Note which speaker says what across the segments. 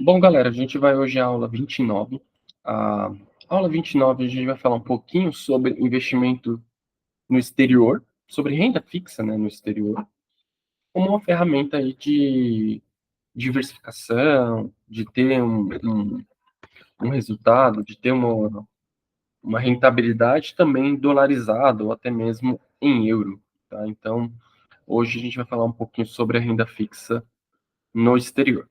Speaker 1: Bom, galera, a gente vai hoje à aula 29. A aula 29 a gente vai falar um pouquinho sobre investimento no exterior, sobre renda fixa, né, no exterior, como uma ferramenta aí de diversificação, de ter um resultado, de ter uma rentabilidade também dolarizada ou até mesmo em euro, tá? Então, hoje a gente vai falar um pouquinho sobre a renda fixa no exterior.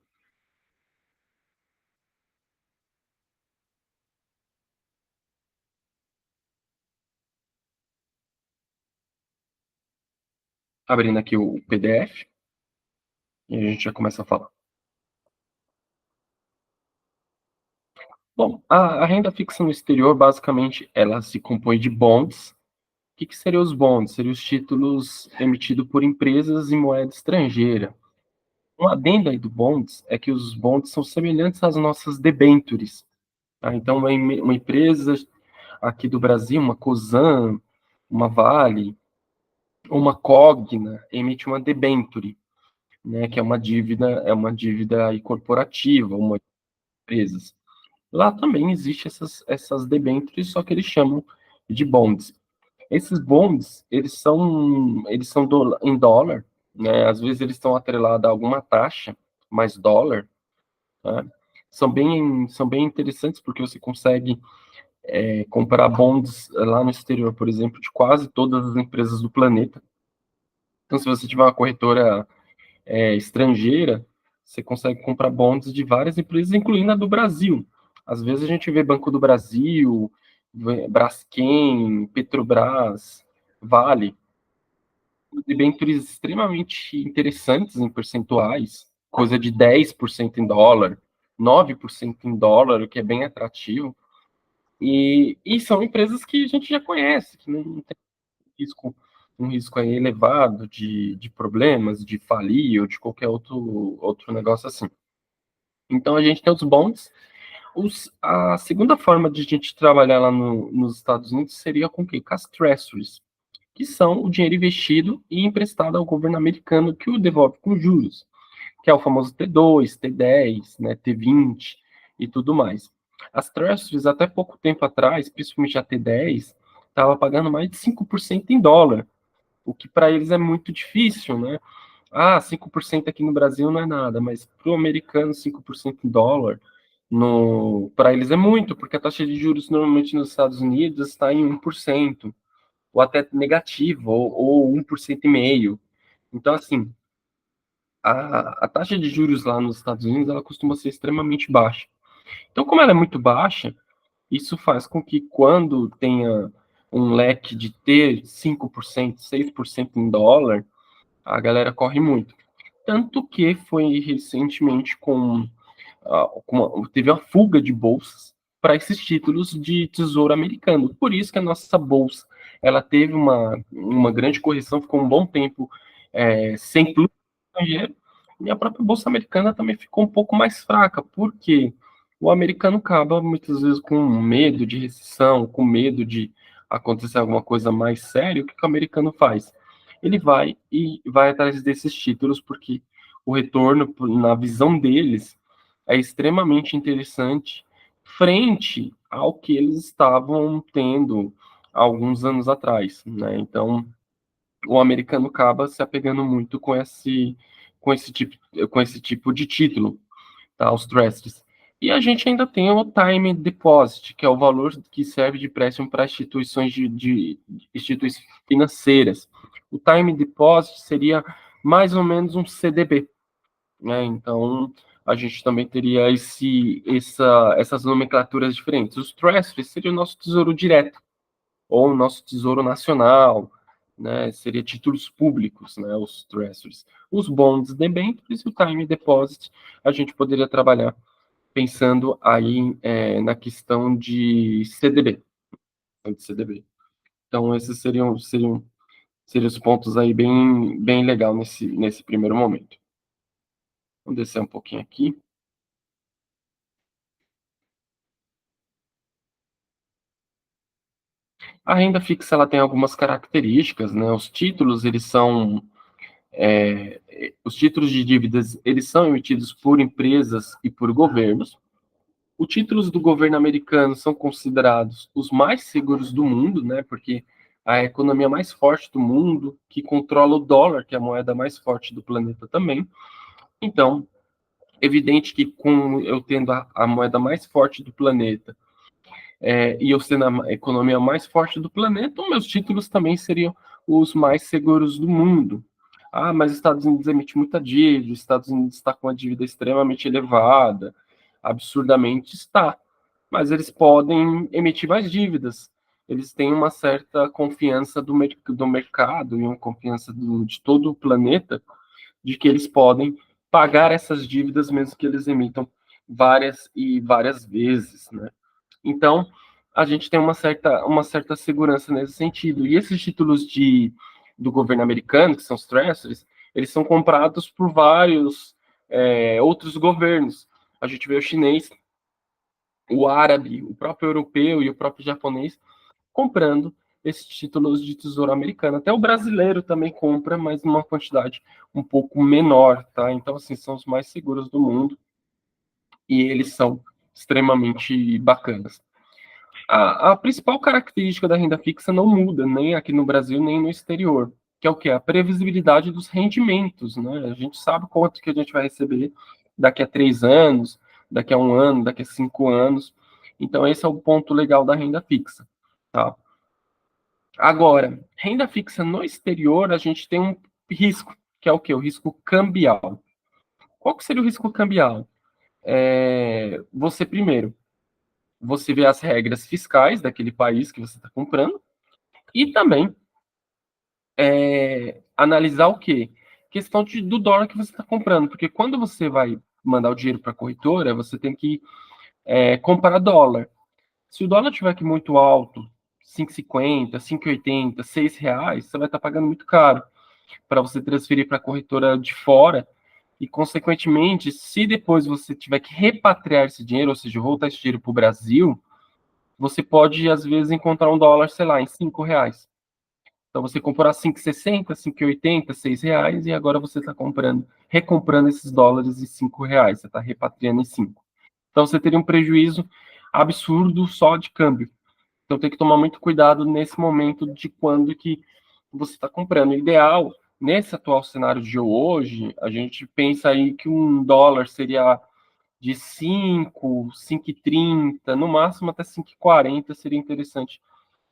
Speaker 1: Abrindo aqui o PDF e a gente já começa a falar. Bom, a renda fixa no exterior, basicamente, ela se compõe de bonds. O que seriam os bonds? Seriam os títulos emitidos por empresas em moeda estrangeira. Um adendo aí do bonds é que os bonds são semelhantes às nossas debentures. Tá? Então, uma empresa aqui do Brasil, uma Cosan, uma Vale, uma Cogna, emite uma debenture, né, que é uma dívida aí corporativa, uma empresa. Lá também existe essas debêntures, só que eles chamam de bonds. Esses bonds, eles são em dólar, né? Às vezes eles estão atrelados a alguma taxa, mais dólar, né? São bem interessantes porque você consegue comprar bonds lá no exterior, por exemplo, de quase todas as empresas do planeta. Então, se você tiver uma corretora estrangeira, você consegue comprar bonds de várias empresas, incluindo a do Brasil. Às vezes a gente vê Banco do Brasil, Braskem, Petrobras, Vale, debêntures extremamente interessantes em percentuais, coisa de 10% em dólar, 9% em dólar, o que é bem atrativo. E são empresas que a gente já conhece, que não tem risco, um risco aí elevado de problemas, de falir ou de qualquer outro negócio assim. Então a gente tem os bonds. A segunda forma de a gente trabalhar lá nos Estados Unidos seria com o quê? Com as treasuries, que são o dinheiro investido e emprestado ao governo americano que o devolve com juros, que é o famoso T2, T10, né, T20 e tudo mais. As treasuries, até pouco tempo atrás, principalmente a T10, estava pagando mais de 5% em dólar, o que para eles é muito difícil, né? Ah, 5% aqui no Brasil não é nada, mas para o americano, 5% em dólar, para eles é muito, porque a taxa de juros normalmente nos Estados Unidos está em 1%, ou até negativo, ou 1,5%. Então, assim, a taxa de juros lá nos Estados Unidos, ela costuma ser extremamente baixa. Então, como ela é muito baixa, isso faz com que quando tenha um leque de ter 5%, 6% em dólar, a galera corre muito. Tanto que foi recentemente teve uma fuga de bolsas para esses títulos de tesouro americano. Por isso que a nossa bolsa ela teve uma grande correção, ficou um bom tempo sem fluxo estrangeiro, e a própria bolsa americana também ficou um pouco mais fraca, porque o americano acaba muitas vezes com medo de recessão, com medo de acontecer alguma coisa mais séria. O que o americano faz? Ele vai atrás desses títulos, porque o retorno, na visão deles, é extremamente interessante frente ao que eles estavam tendo alguns anos atrás, né? Então, o americano acaba se apegando muito com esse tipo, com esse tipo de título, tá? Os trusts. E a gente ainda tem o time deposit, que é o valor que serve de empréstimo para instituições de instituições financeiras. O time deposit seria mais ou menos um CDB, né? Então, a gente também teria essas nomenclaturas diferentes. Os trusts seria o nosso tesouro direto, ou o nosso tesouro nacional, né? Seria títulos públicos, né? Os treasuries. Os bonds, debêntures e o time deposit, a gente poderia trabalhar pensando aí na questão de CDB, de CDB. Então, esses seriam os pontos aí bem legal nesse primeiro momento. Vamos descer um pouquinho aqui. A renda fixa ela tem algumas características, né? Os títulos eles são Os títulos de dívidas, eles são emitidos por empresas e por governos. Os títulos do governo americano são considerados os mais seguros do mundo, né? Porque a economia mais forte do mundo, que controla o dólar, que é a moeda mais forte do planeta também. Então, evidente que com eu tendo a moeda mais forte do planeta e eu sendo a economia mais forte do planeta, meus títulos também seriam os mais seguros do mundo. Ah, mas os Estados Unidos emite muita dívida, os Estados Unidos está com uma dívida extremamente elevada, absurdamente está. Mas eles podem emitir mais dívidas. Eles têm uma certa confiança do mercado e uma confiança de todo o planeta de que eles podem pagar essas dívidas mesmo que eles emitam várias e várias vezes, né? Então, a gente tem uma certa segurança nesse sentido. E esses títulos do governo americano, que são os treasuries, eles são comprados por vários outros governos. A gente vê o chinês, o árabe, o próprio europeu e o próprio japonês comprando esses títulos de tesouro americano. Até o brasileiro também compra, mas numa quantidade um pouco menor, tá? Então, assim, são os mais seguros do mundo e eles são extremamente bacanas. A principal característica da renda fixa não muda, nem aqui no Brasil, nem no exterior, que é o que? A previsibilidade dos rendimentos, né? A gente sabe quanto que a gente vai receber daqui a 3 anos, daqui a um ano, daqui a 5 anos. Então, esse é o ponto legal da renda fixa, tá? Agora, renda fixa no exterior, a gente tem um risco, que é o quê? O risco cambial. Qual que seria o risco cambial? Você, primeiro, você vê as regras fiscais daquele país que você está comprando e também analisar o quê? Questão do dólar que você está comprando, porque quando você vai mandar o dinheiro para a corretora, você tem que comprar dólar. Se o dólar estiver aqui muito alto, 5,50, 5,80, R$ 6, você vai estar pagando muito caro para você transferir para a corretora de fora e, consequentemente, se depois você tiver que repatriar esse dinheiro, ou seja, voltar esse dinheiro para o Brasil, você pode, às vezes, encontrar um dólar, sei lá, em R$ 5. Então, você comprou a 5,60, 5,80, R$ 6, e agora você está recomprando esses dólares em R$ 5. Você está repatriando em 5. Então, você teria um prejuízo absurdo só de câmbio. Então, tem que tomar muito cuidado nesse momento de quando que você está comprando. O ideal, nesse atual cenário de hoje, a gente pensa aí que um dólar seria de 5, 5,30, no máximo até 5,40 seria interessante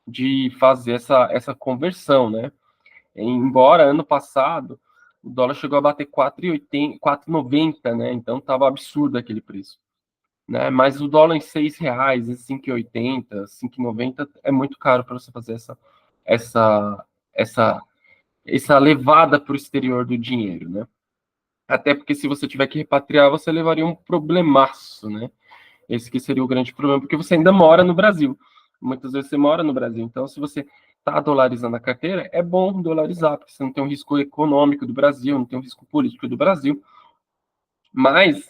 Speaker 1: de fazer essa conversão, né? Embora ano passado o dólar chegou a bater 4,80, 4,90, né? Então estava absurdo aquele preço, né? Mas o dólar em R$ 6, em 5,80, 5,90 é muito caro para você fazer essa, essa, essa levada para o exterior do dinheiro, né? Até porque se você tiver que repatriar, você levaria um problemaço, né? Esse que seria o grande problema, porque você ainda mora no Brasil. Muitas vezes você mora no Brasil. Então, se você está dolarizando a carteira, é bom dolarizar, porque você não tem um risco econômico do Brasil, não tem um risco político do Brasil. Mas,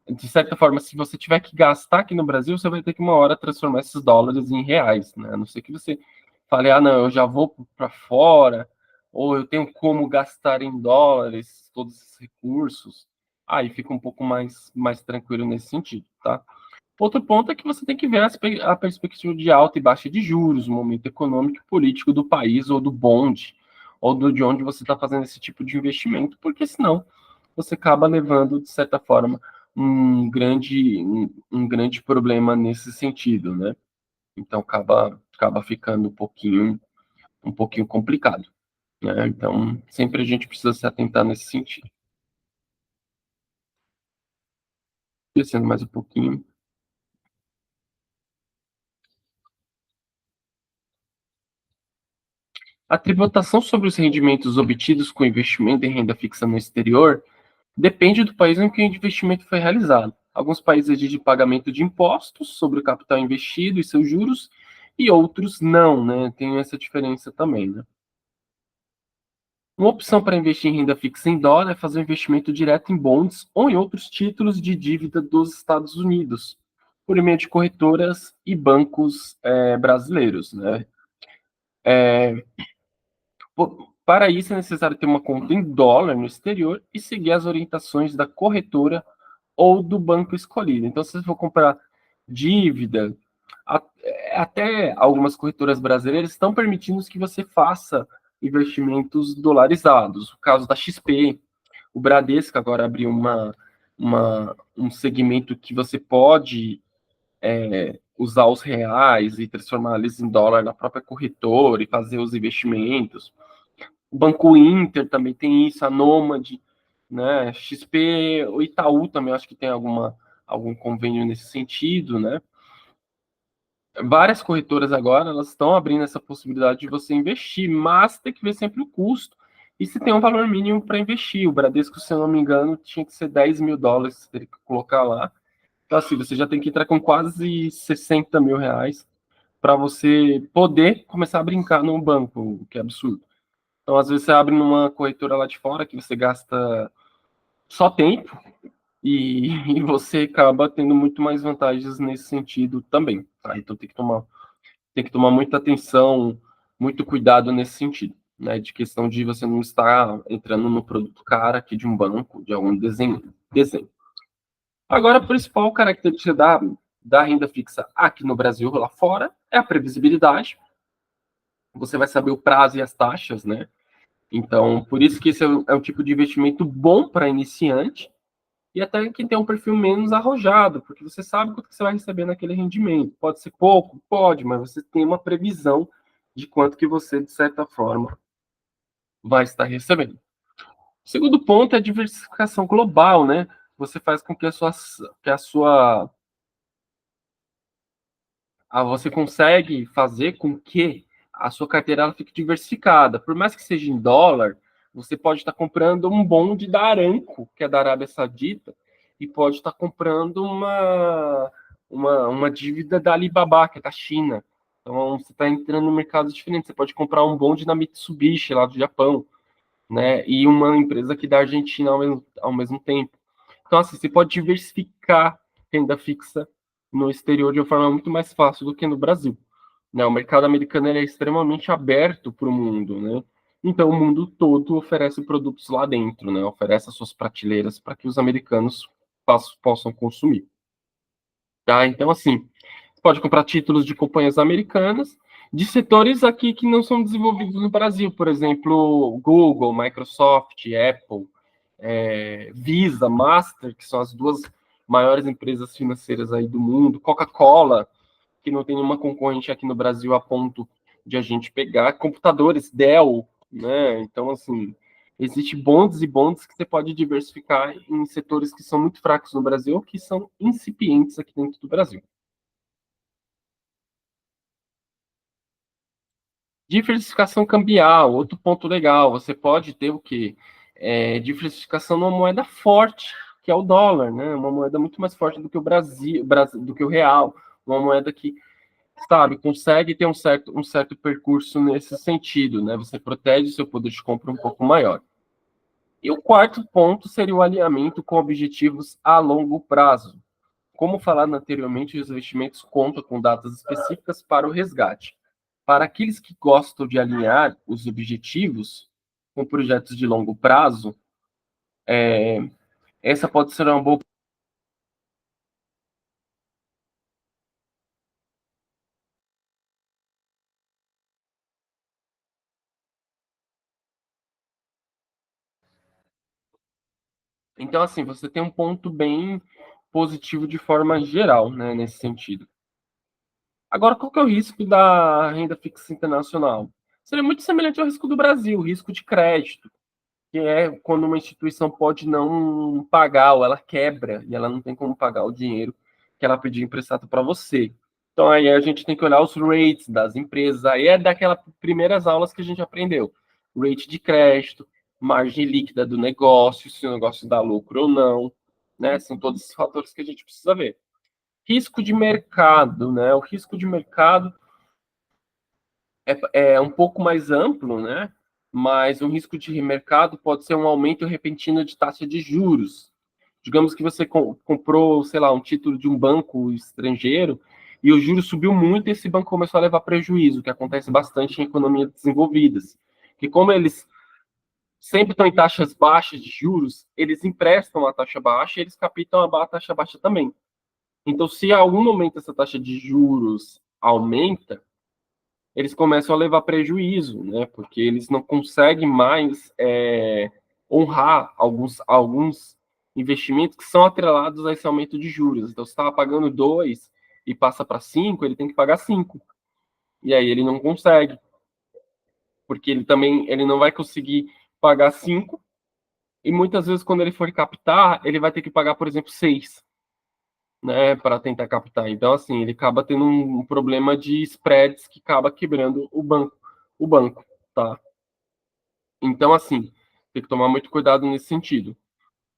Speaker 1: de certa forma, se você tiver que gastar aqui no Brasil, você vai ter que uma hora transformar esses dólares em reais, né? A não ser que você fale, ah, não, eu já vou para fora, ou eu tenho como gastar em dólares todos esses recursos. Aí fica um pouco mais tranquilo nesse sentido, tá? Outro ponto é que você tem que ver a perspectiva de alta e baixa de juros, o momento econômico e político do país, ou do bonde, ou de onde você está fazendo esse tipo de investimento, porque senão você acaba levando, de certa forma, um grande problema nesse sentido, né? Então acaba ficando um pouquinho complicado, né? Então sempre a gente precisa se atentar nesse sentido. Descendo mais um pouquinho. A tributação sobre os rendimentos obtidos com investimento em renda fixa no exterior depende do país em que o investimento foi realizado. Alguns países exigem pagamento de impostos sobre o capital investido e seus juros, e outros não, né? Tem essa diferença também, né? Uma opção para investir em renda fixa em dólar é fazer um investimento direto em bonds ou em outros títulos de dívida dos Estados Unidos, por meio de corretoras e bancos brasileiros, né? Para isso, é necessário ter uma conta em dólar no exterior e seguir as orientações da corretora ou do banco escolhido. Então, se você for comprar dívida, até algumas corretoras brasileiras estão permitindo que você faça investimentos dolarizados. O caso da XP, o Bradesco agora abriu um segmento que você pode usar os reais e transformar eles em dólar na própria corretora e fazer os investimentos. O Banco Inter também tem isso, a Nômade, né? XP, o Itaú também acho que tem algum convênio nesse sentido, né? Várias corretoras agora elas estão abrindo essa possibilidade de você investir, mas tem que ver sempre o custo e se tem um valor mínimo para investir. O Bradesco, se eu não me engano, tinha que ser 10 mil dólares, você teria que colocar lá. Então, assim, você já tem que entrar com quase 60 mil reais para você poder começar a brincar no banco, o que é absurdo. Então, às vezes, você abre numa corretora lá de fora que você gasta só tempo e você acaba tendo muito mais vantagens nesse sentido também. Tá? Então, tem que tomar muita atenção, muito cuidado nesse sentido, né? De questão de você não estar entrando no produto cara aqui de um banco, de algum desenho. Agora, a principal característica da renda fixa aqui no Brasil, lá fora, é a previsibilidade. Você vai saber o prazo e as taxas, né? Então, por isso que esse é um tipo de investimento bom para iniciante e até quem tem um perfil menos arrojado, porque você sabe quanto que você vai receber naquele rendimento. Pode ser pouco? Pode, mas você tem uma previsão de quanto que você, de certa forma, vai estar recebendo. O segundo ponto é a diversificação global, né? Você faz com que você consegue fazer com que a sua carteira ela fique diversificada. Por mais que seja em dólar, você pode estar comprando um bonde da Aramco, que é da Arábia Saudita, e pode estar comprando uma dívida da Alibaba, que é da China. Então, você está entrando no mercado diferente. Você pode comprar um bonde na Mitsubishi, lá do Japão, né? E uma empresa aqui da Argentina ao mesmo tempo. Então, assim, você pode diversificar renda fixa no exterior de uma forma muito mais fácil do que no Brasil. Né? O mercado americano é extremamente aberto para o mundo, né? Então, o mundo todo oferece produtos lá dentro, né? Oferece as suas prateleiras para que os americanos possam consumir. Tá? Então, assim, você pode comprar títulos de companhias americanas de setores aqui que não são desenvolvidos no Brasil, por exemplo, Google, Microsoft, Apple, Visa, Master, que são as duas maiores empresas financeiras aí do mundo, Coca-Cola, que não tem nenhuma concorrente aqui no Brasil a ponto de a gente pegar, computadores, Dell, né? Então, assim, existe bondes e bondes que você pode diversificar em setores que são muito fracos no Brasil, que são incipientes aqui dentro do Brasil. Diversificação cambial, outro ponto legal. Você pode ter o quê? Diversificação numa moeda forte, que é o dólar, né? Uma moeda muito mais forte do que o Brasil, do que o real. Uma moeda que, sabe, consegue ter um certo percurso nesse sentido, né? Você protege o seu poder de compra um pouco maior. E o quarto ponto seria o alinhamento com objetivos a longo prazo. Como falado anteriormente, os investimentos contam com datas específicas para o resgate. Para aqueles que gostam de alinhar os objetivos com projetos de longo prazo, essa pode ser uma boa. Então, assim, você tem um ponto bem positivo de forma geral, né, nesse sentido. Agora, qual que é o risco da renda fixa internacional? Seria muito semelhante ao risco do Brasil, o risco de crédito, que é quando uma instituição pode não pagar ou ela quebra e ela não tem como pagar o dinheiro que ela pediu emprestado para você. Então aí a gente tem que olhar os rates das empresas, aí é daquelas primeiras aulas que a gente aprendeu. Rate de crédito, margem líquida do negócio, se o negócio dá lucro ou não, né? São todos esses fatores que a gente precisa ver. Risco de mercado, né? O risco de mercado é um pouco mais amplo, né? Mas um risco de mercado pode ser um aumento repentino de taxa de juros. Digamos que você comprou, sei lá, um título de um banco estrangeiro e o juro subiu muito e esse banco começou a levar prejuízo, que acontece bastante em economias desenvolvidas. Que como eles sempre estão em taxas baixas de juros, eles emprestam a taxa baixa e eles captam a taxa baixa também. Então, se em algum momento essa taxa de juros aumenta, eles começam a levar prejuízo, né? Porque eles não conseguem mais honrar alguns investimentos que são atrelados a esse aumento de juros. Então, se estava pagando 2 e passa para 5, ele tem que pagar 5. E aí ele não consegue, porque ele não vai conseguir pagar 5 e muitas vezes quando ele for captar, ele vai ter que pagar, por exemplo, 6, né, para tentar captar. Então, assim, ele acaba tendo um problema de spreads que acaba quebrando o banco, tá? Então, assim, tem que tomar muito cuidado nesse sentido,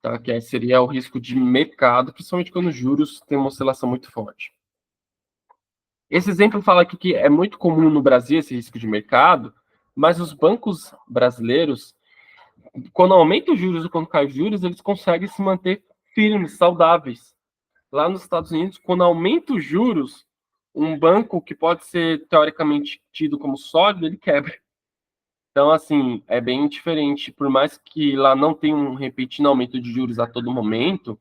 Speaker 1: tá? Que seria o risco de mercado, principalmente quando os juros têm uma oscilação muito forte. Esse exemplo fala aqui que é muito comum no Brasil esse risco de mercado, mas os bancos brasileiros, quando aumenta os juros ou quando cai os juros, eles conseguem se manter firmes, saudáveis. Lá nos Estados Unidos, quando aumenta os juros, um banco que pode ser teoricamente tido como sólido, ele quebra. Então, assim, é bem diferente. Por mais que lá não tenha um repetindo aumento de juros a todo momento,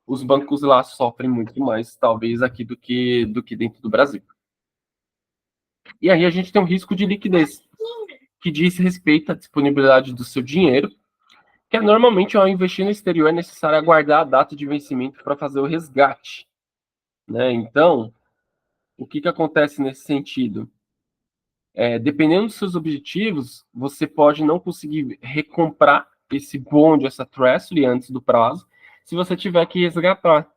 Speaker 1: os bancos lá sofrem muito mais, talvez, aqui do que dentro do Brasil. E aí a gente tem um risco de liquidez, que diz respeito à disponibilidade do seu dinheiro, que é normalmente ao investir no exterior é necessário aguardar a data de vencimento para fazer o resgate, né? Então, o que acontece nesse sentido? Dependendo dos seus objetivos, você pode não conseguir recomprar esse bond, essa treasury antes do prazo, se você tiver que resgatar.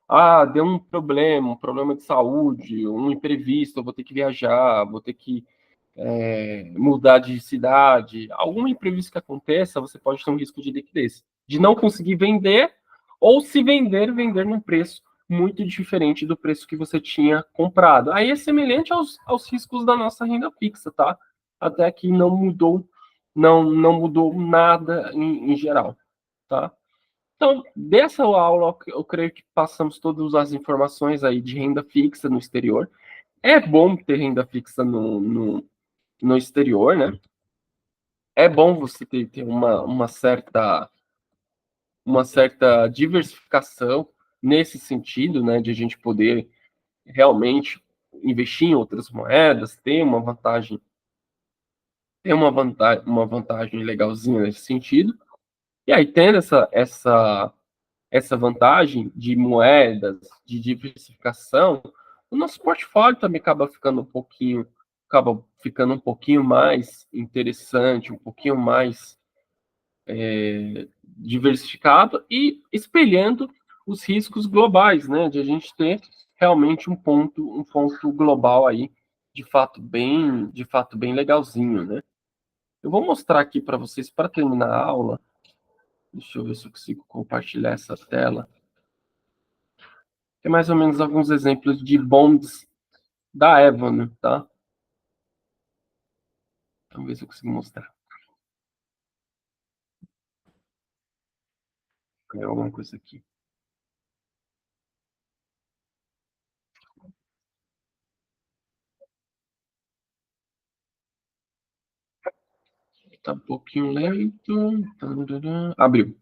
Speaker 1: Ah, deu um problema de saúde, um imprevisto, eu vou ter que viajar, vou ter que mudar de cidade, algum imprevisto que aconteça, você pode ter um risco de liquidez, de não conseguir vender, ou se vender, vender num preço muito diferente do preço que você tinha comprado. Aí é semelhante aos riscos da nossa renda fixa, tá? Até aqui não mudou nada em geral, tá? Então, dessa aula, eu creio que passamos todas as informações aí de renda fixa no exterior. É bom ter renda fixa no exterior, né? É bom você ter uma certa diversificação nesse sentido, né? De a gente poder realmente investir em outras moedas, ter uma vantagem legalzinha nesse sentido. E aí, tendo essa vantagem de moedas, de diversificação, o nosso portfólio também acaba ficando um pouquinho mais interessante, um pouquinho mais diversificado e espelhando os riscos globais, né? De a gente ter realmente um ponto global aí, de fato bem legalzinho, né? Eu vou mostrar aqui para vocês para terminar a aula. Deixa eu ver se eu consigo compartilhar essa tela. Tem mais ou menos alguns exemplos de bonds da Evan, tá? Vamos ver se eu consigo mostrar. Tem alguma coisa aqui. Tá um pouquinho lento. Abriu.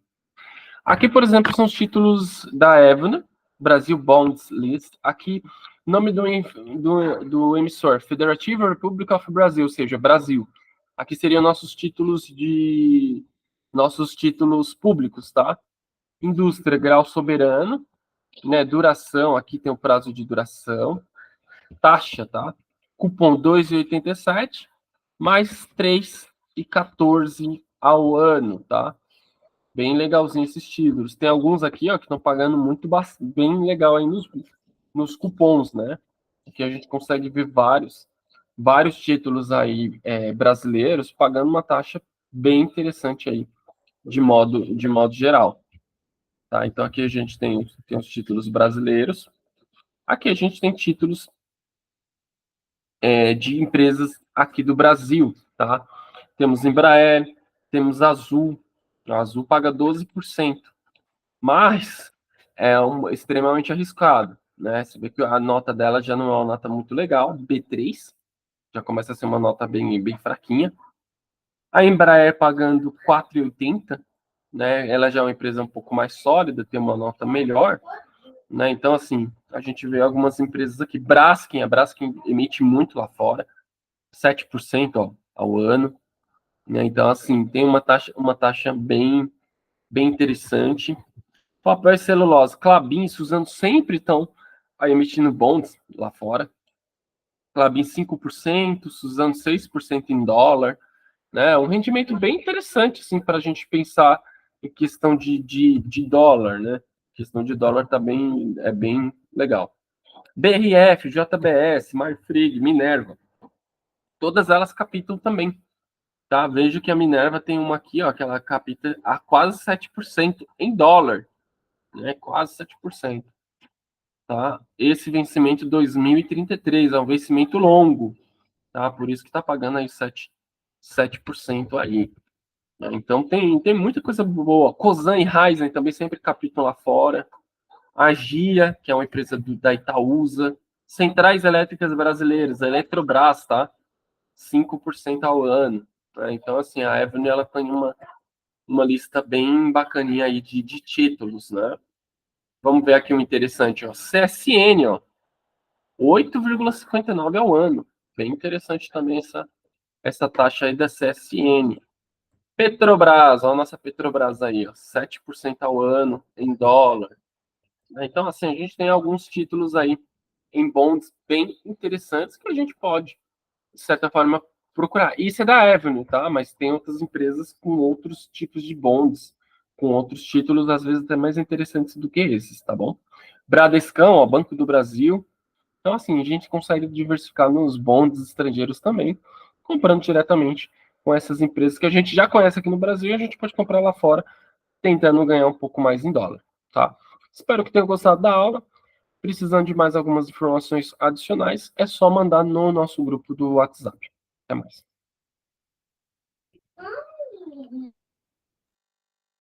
Speaker 1: Aqui, por exemplo, são os títulos da Evan, Brasil Bonds List. Aqui, nome do emissor, Federativa República of Brazil, ou seja, Brasil. Aqui seriam nossos títulos públicos, tá? Indústria, grau soberano, né? Duração, aqui tem o prazo de duração. Taxa, tá? Cupom 2,87 mais 3,14 ao ano, tá? Bem legalzinho esses títulos. Tem alguns aqui, ó, que estão pagando bem legal aí nos cupons, né? Aqui a gente consegue ver vários títulos aí brasileiros pagando uma taxa bem interessante aí, de modo geral. Tá? Então aqui a gente tem os títulos brasileiros. Aqui a gente tem títulos de empresas aqui do Brasil, tá? Temos Embraer, temos Azul. A Azul paga 12%, mas extremamente arriscado, né? Você vê que a nota dela já não é uma nota muito legal, B3, já começa a ser uma nota bem fraquinha. A Embraer pagando 4,80, né? Ela já é uma empresa um pouco mais sólida, tem uma nota melhor, né? Então, assim, a gente vê algumas empresas aqui. A Braskem emite muito lá fora, 7% ao ano, né? Então, assim, tem uma taxa bem interessante. Papel e celulose, Klabin e Suzano sempre estão aí emitindo bonds lá fora. Klabin 5%, Suzano 6% em dólar, né? Um rendimento bem interessante, assim, para a gente pensar em questão de dólar, né? A questão de dólar tá bem legal. BRF, JBS, Marfrig, Minerva, todas elas captam também, tá? Vejo que a Minerva tem uma aqui, ó, que ela capta a quase 7% em dólar, né? Quase 7%. Tá? Esse vencimento 2033 é um vencimento longo, tá? Por isso que está pagando aí 7% aí. Né? Então tem muita coisa boa. Cosan e Raizen também sempre captam lá fora. A Gia, que é uma empresa da Itaúsa. Centrais Elétricas Brasileiras, a Eletrobras, tá? 5% ao ano. Né? Então, assim, a Avenue ela tem uma lista bem bacaninha aí de títulos, né? Vamos ver aqui um interessante, ó. CSN, ó. 8,59 ao ano. Bem interessante também essa taxa aí da CSN. Petrobras, olha a nossa Petrobras aí, ó, 7% ao ano em dólar. Então, assim, a gente tem alguns títulos aí em bonds bem interessantes que a gente pode, de certa forma, procurar. Isso é da Avenue, tá? Mas tem outras empresas com outros tipos de bonds, com outros títulos, às vezes até mais interessantes do que esses, tá bom? Bradescão, ó, Banco do Brasil, então, assim, a gente consegue diversificar nos bonds estrangeiros também, comprando diretamente com essas empresas que a gente já conhece aqui no Brasil e a gente pode comprar lá fora, tentando ganhar um pouco mais em dólar, tá? Espero que tenham gostado da aula. Precisando de mais algumas informações adicionais, é só mandar no nosso grupo do WhatsApp. Até mais.